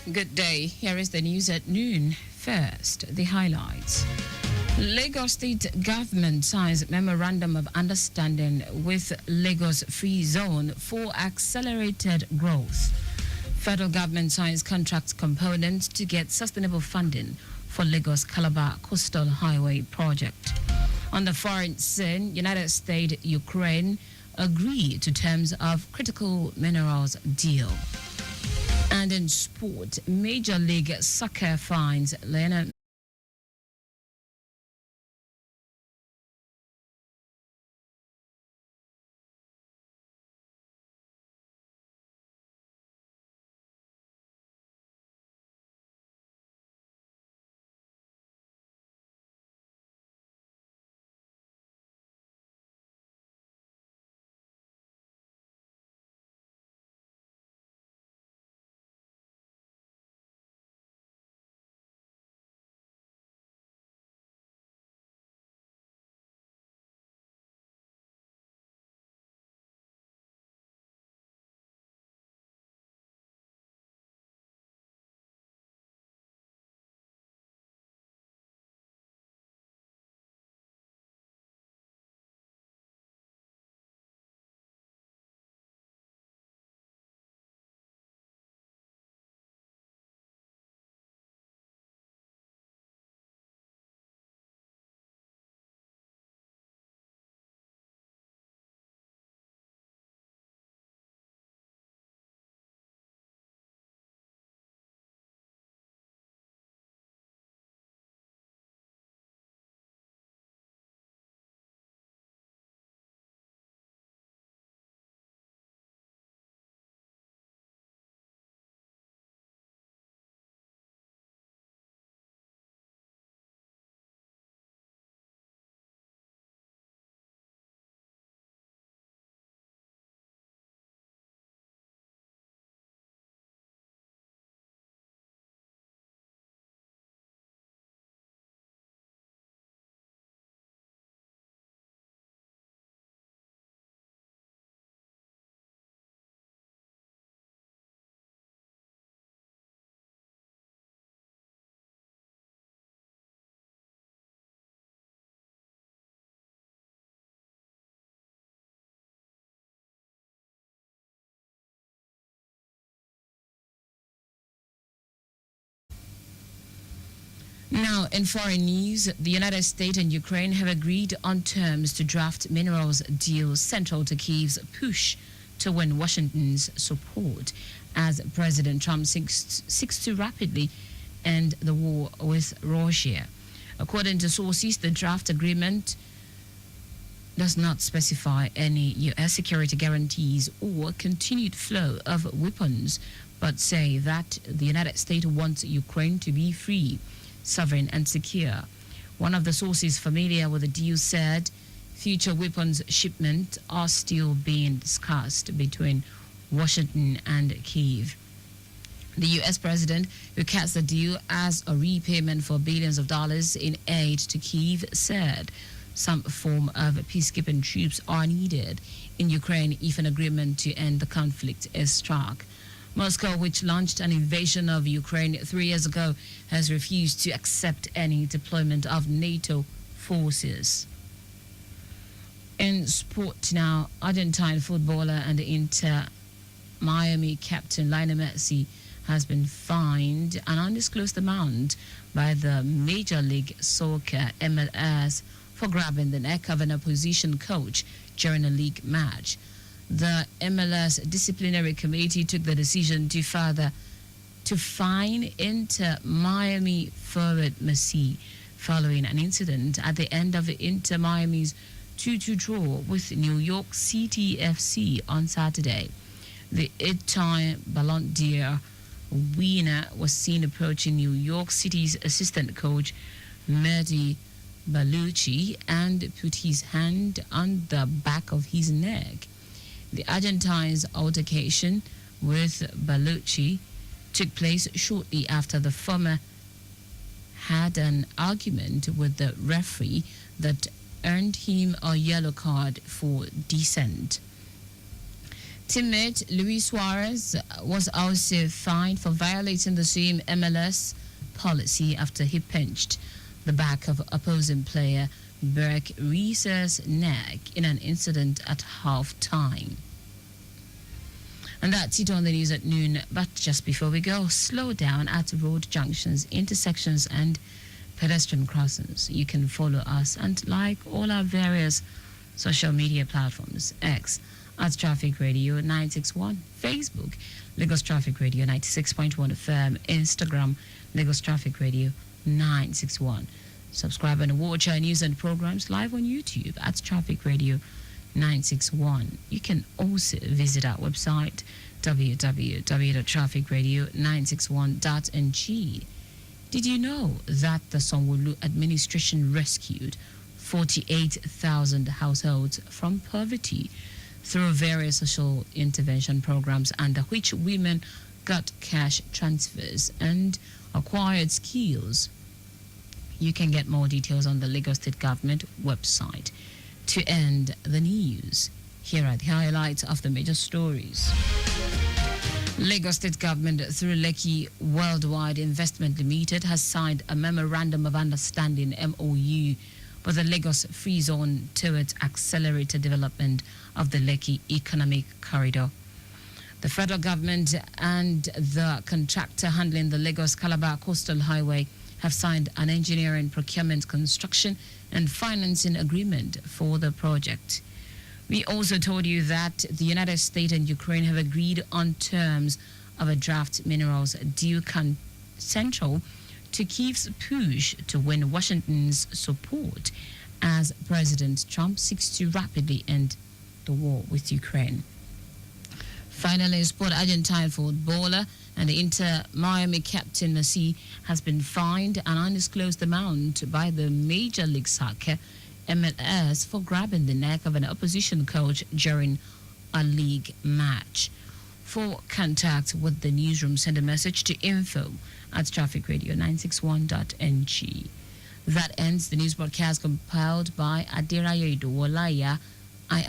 Good day. Here is the news at noon. First, the highlights. Lagos State Government signs Memorandum of Understanding with Lagos Free Zone for accelerated growth. Federal government signs contract components to get sustainable funding for Lagos Calabar Coastal Highway project. On the foreign scene, United States, Ukraine agree to terms of critical minerals deal. And in sport, Major League Soccer finds Lionel Now, in foreign news, the United States and Ukraine have agreed on terms to draft minerals deal central to Kyiv's push to win Washington's support as President Trump seeks to rapidly end the war with Russia. According to sources, the draft agreement does not specify any U.S. security guarantees or continued flow of weapons, but say that the United States wants Ukraine to be free, sovereign and secure. One of the sources familiar with the deal said future weapons shipments are still being discussed between Washington and Kyiv. The U.S. president, who cast the deal as a repayment for billions of dollars in aid to Kyiv, said some form of peacekeeping troops are needed in Ukraine if an agreement to end the conflict is struck. Moscow, which launched an invasion of Ukraine 3 years ago, has refused to accept any deployment of NATO forces. In sport now, Argentine footballer and Inter Miami captain Lionel Messi has been fined an undisclosed amount by the Major League Soccer MLS for grabbing the neck of an opposition coach during a league match. The MLS disciplinary committee took the decision to fine Inter Miami forward Messi following an incident at the end of Inter Miami's 2-2 draw with New York City FC on Saturday. The 8-time Ballon d'Or winner was seen approaching New York City's assistant coach Mehdi Balloucci and put his hand on the back of his neck. The Argentine's altercation with Balloucci took place shortly after the former had an argument with the referee that earned him a yellow card for dissent. Teammate Luis Suarez was also fined for violating the same MLS policy after he pinched the back of opposing player Berk Reese's neck in an incident at half-time. And that's it on the news at noon. But just before we go, slow down at road junctions, intersections, and pedestrian crossings. You can follow us and like all our various social media platforms: X at Traffic Radio 961, Facebook Lagos Traffic Radio 96.1 FM, Instagram Lagos Traffic Radio 961. Subscribe and watch our news and programs live on YouTube at Traffic Radio 961. You can also visit our website www.trafficradio961.ng. Did you know that the Sanwo-Olu administration rescued 48,000 households from poverty through various social intervention programs, under which women got cash transfers and acquired skills? You can get more details on the Lagos State Government website. To end the news, here are the highlights of the major stories. Lagos State Government, through Lekki Worldwide Investment Limited, has signed a Memorandum of Understanding (MOU) with the Lagos Free Zone towards accelerated development of the Lekki Economic Corridor. The federal government and the contractor handling the Lagos-Calabar Coastal Highway have signed an engineering, procurement, construction, and financing agreement for the project. We also told you that the United States and Ukraine have agreed on terms of a draft minerals deal central to Kyiv's push to win Washington's support as President Trump seeks to rapidly end the war with Ukraine. Finally, sport Argentine footballer and the Inter Miami captain Messi has been fined an undisclosed amount by the Major League Soccer MLS for grabbing the neck of an opposition coach during a league match. For contact with the newsroom, send a message to info@trafficradio961.ng. That ends the news broadcast compiled by Adirayo Idowolaya